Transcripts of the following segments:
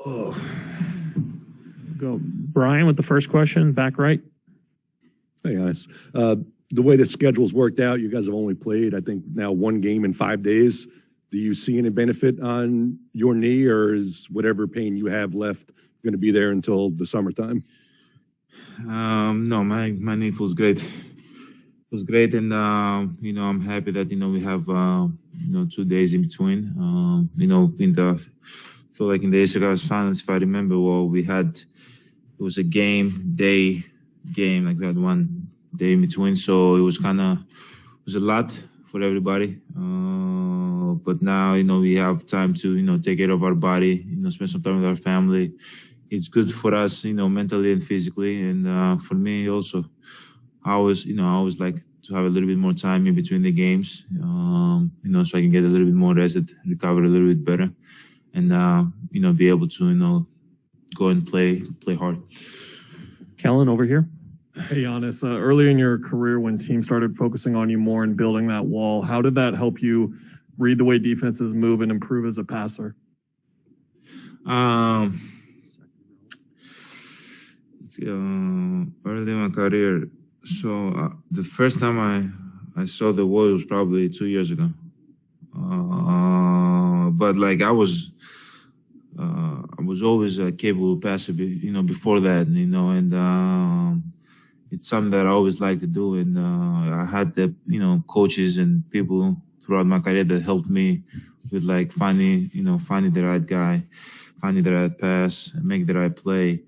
Oh. Go Brian with the first question, back right. Hey, guys. The way the schedule's worked out, you guys have only played, I think, now one game in 5 days. Do you see any benefit on your knee, or is whatever pain you have left going to be there until the summertime? No, my knee feels great. It was great, and I'm happy that we have 2 days in between. In the ACL finals, if I remember well, it was a game, like we had 1 day in between, so it was a lot for everybody. But now we have time to take care of our body, spend some time with our family. It's good for us, mentally and physically, and for me also. I always like to have a little bit more time in between the games, so I can get a little bit more rested, recover a little bit better, and be able to go and play hard. Kellen over here. Hey, Giannis, early in your career when teams started focusing on you more and building that wall, how did that help you read the way defenses move and improve as a passer? Early in my career, so the first time I saw the wall was probably 2 years ago. But like I was always a capable passer, before that, and it's something that I always liked to do. And I had the coaches and people throughout my career that helped me with like finding the right guy, finding the right pass, make the right play.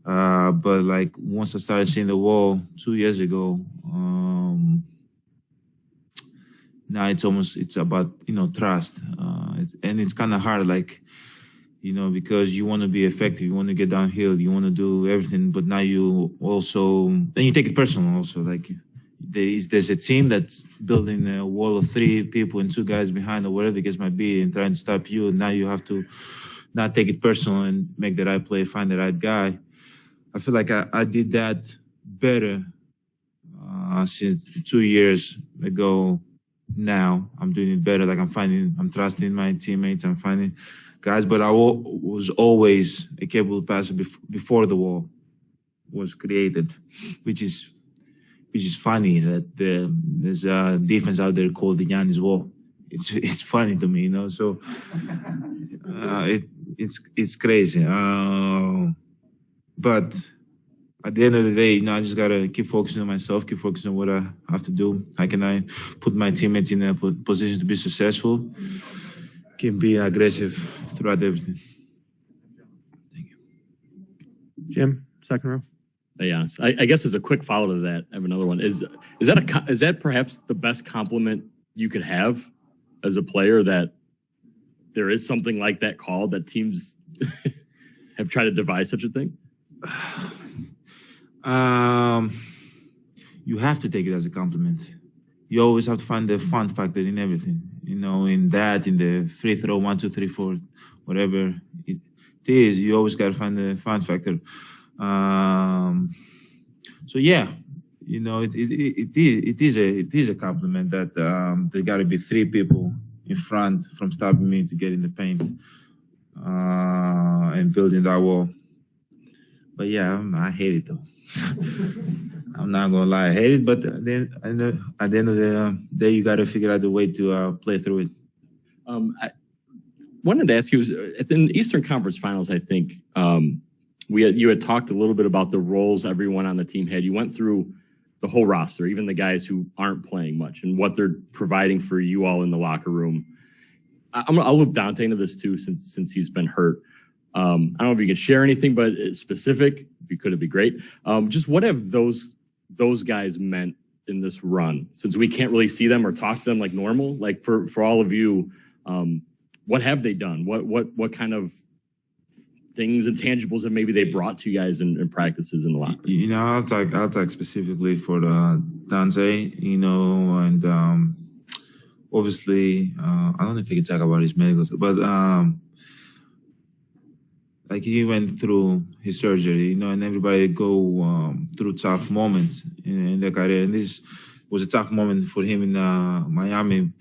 But like once I started seeing the wall 2 years ago, now it's about trust, and it's kind of hard, like because you want to be effective, you want to get downhill, you want to do everything, but now you take it personal also. Like there's a team that's building a wall of 3 people and 2 guys behind, or whatever the case might be, and trying to stop you. And now you have to not take it personal and make the right play, find the right guy. I feel like I did that better since 2 years ago. Now I'm doing it better. Like I'm trusting my teammates, I'm finding guys, but I was always a capable passer before the wall was created, which is funny that there's a defense out there called the Giannis wall. It's funny to me, So it's crazy. But at the end of the day, I just gotta keep focusing on myself, keep focusing on what I have to do. How can I put my teammates in a position to be successful? Keep being aggressive throughout everything. Thank you. Jim, second row. Hey, Giannis, I guess as a quick follow to that, I have another one. Is that perhaps the best compliment you could have as a player, that there is something like that called, that teams have tried to devise such a thing? You have to take it as a compliment. You always have to find the fun factor in everything. In the free throw, 1, 2, 3, 4, whatever it is, you always got to find the fun factor. So yeah, it is a compliment that there got to be 3 people in front from stopping me to get in the paint and building that wall. But yeah, I hate it though. I'm not gonna lie, I hate it. But then at the end of the day, you got to figure out a way to play through it. I wanted to ask you, at the Eastern Conference Finals, I think you had talked a little bit about the roles everyone on the team had. You went through the whole roster, even the guys who aren't playing much, and what they're providing for you all in the locker room. I'll loop Dante into this too, since he's been hurt. I don't know if you can share anything, but it's specific. If you could, it'd be great. Just what have those guys meant in this run, since we can't really see them or talk to them like normal? Like for all of you, what have they done? What kind of things, intangibles that maybe they brought to you guys in practices in the locker room? I'll talk specifically for Dante, and obviously, I don't know if I can talk about his medicals, but like he went through his surgery, and everybody go through tough moments in their career. And this was a tough moment for him in Miami.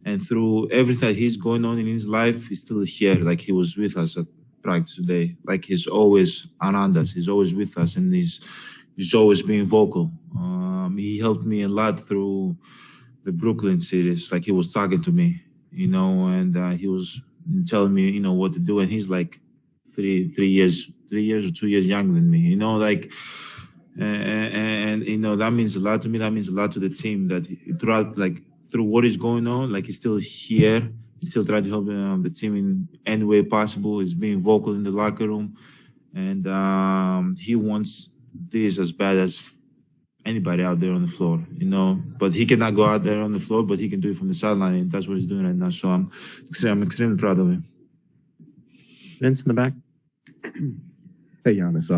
And through everything that he's going on in his life, he's still here. Like he was with us practice today. Like he's always around us. He's always with us, and he's always being vocal. He helped me a lot through the Brooklyn series. Like he was talking to me, and he was telling me, what to do. And he's like 3 years or 2 years younger than me, like, and that means a lot to me. That means a lot to the team that through what is going on, like he's still here. He's still trying to help the team in any way possible. He's being vocal in the locker room. And he wants this as bad as anybody out there on the floor, but he cannot go out there on the floor, but he can do it from the sideline, and that's what he's doing right now. So I'm extremely proud of him. Vince in the back. Hey, Giannis.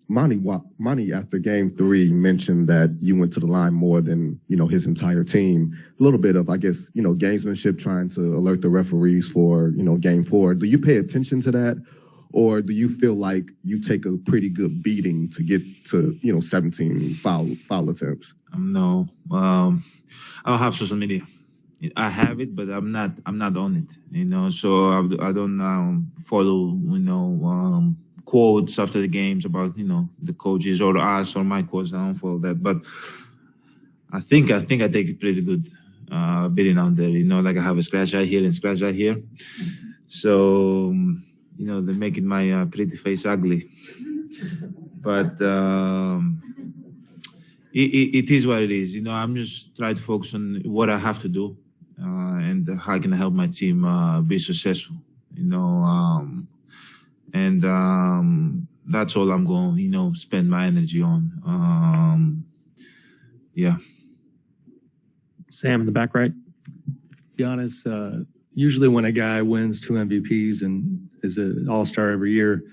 Monty, after game 3, mentioned that you went to the line more than, his entire team. A little bit of, I guess, gamesmanship, trying to alert the referees for, game 4. Do you pay attention to that? Or do you feel like you take a pretty good beating to get to, 17 foul attempts? No. I don't have social media. I have it, but I'm not on it, so I don't follow, quotes after the games about, the coaches or us or my coach. I don't follow that. But I think I take a pretty good beating out there, like I have a scratch right here and scratch right here. So, they're making my pretty face ugly. But it is what it is. I'm just trying to focus on what I have to do and how can I help my team be successful, and that's all I'm going to spend my energy on. Yeah. Sam in the back right. Giannis, usually when a guy wins 2 MVPs and is an all-star every year,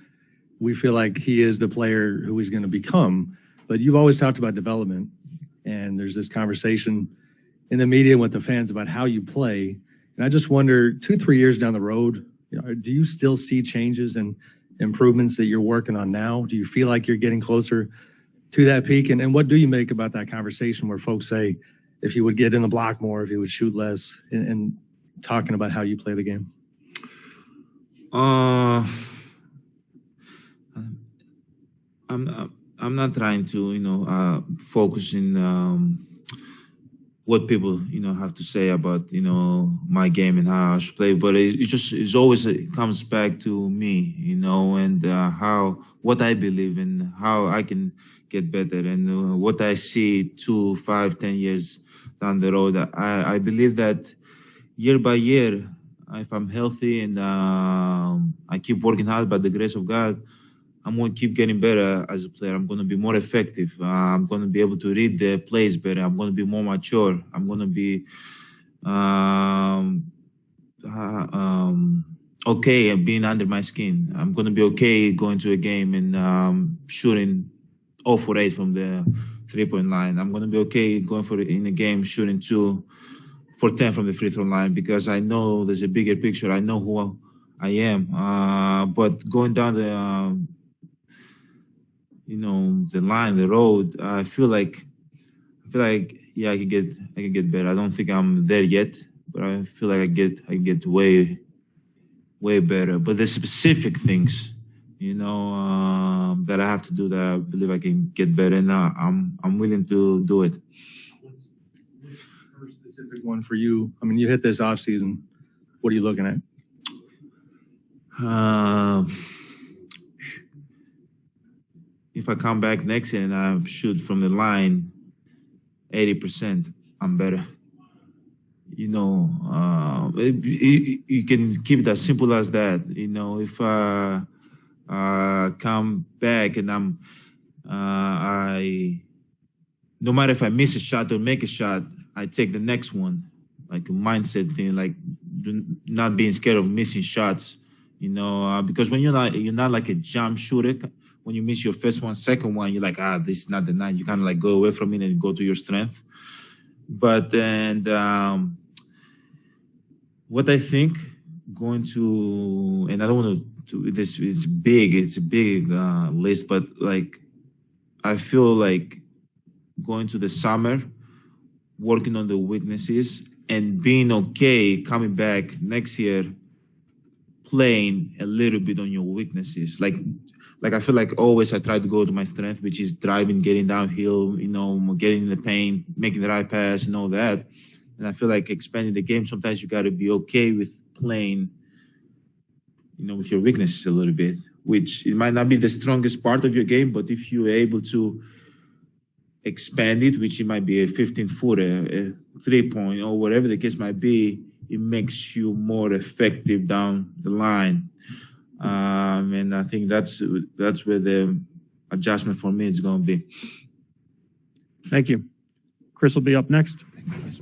we feel like he is the player who he's going to become. But you've always talked about development, and there's this conversation in the media with the fans about how you play. And I just wonder, 2-3 years down the road, do you still see changes and improvements that you're working on now? Do you feel like you're getting closer to that peak? And what do you make about that conversation where folks say, if you would get in the block more, if you would shoot less, and talking about how you play the game? I'm not trying to, focus in what people, have to say about, my game and how I should play. But it always comes back to me, and what I believe in, how I can get better, and what I see 2, 5, 10 years down the road. I believe that year by year, if I'm healthy and I keep working hard by the grace of God, I'm going to keep getting better as a player. I'm going to be more effective. I'm going to be able to read the plays better. I'm going to be more mature. I'm going to be okay at being under my skin. I'm going to be okay going to a game and shooting 0 for 8 from the 3-point line. I'm going to be okay going in a game shooting 2 for 10 from the free throw line, because I know there's a bigger picture. I know who I am. But going down the line, the road, I feel like, yeah, I can get better. I don't think I'm there yet, but I feel like I get way better. But the specific things, that I have to do, that I believe I can get better, and I'm willing to do it. What's a specific one for you? I mean, you hit this off season. What are you looking at? If I come back next year and I shoot from the line 80%, I'm better. You can keep it as simple as that. If I come back and no matter if I miss a shot or make a shot, I take the next one, like a mindset thing, like not being scared of missing shots. Because when you're not like a jump shooter. When you miss your first one, second one, you're like, this is not the night. You kind of like go away from it and go to your strength. But then what I think going to, and I don't want to, this is big. It's a big list, but like, I feel like going to the summer, working on the weaknesses and being okay coming back next year, playing a little bit on your weaknesses. Like I feel like always I try to go to my strength, which is driving, getting downhill, getting in the paint, making the right pass and all that. And I feel like expanding the game, sometimes you got to be okay with playing, with your weaknesses a little bit, which it might not be the strongest part of your game, but if you're able to expand it, which it might be a 15-footer, a 3-point, or whatever the case might be, it makes you more effective down the line. And I think that's where the adjustment for me is going to be. Thank you. Chris will be up next. Thank you, guys.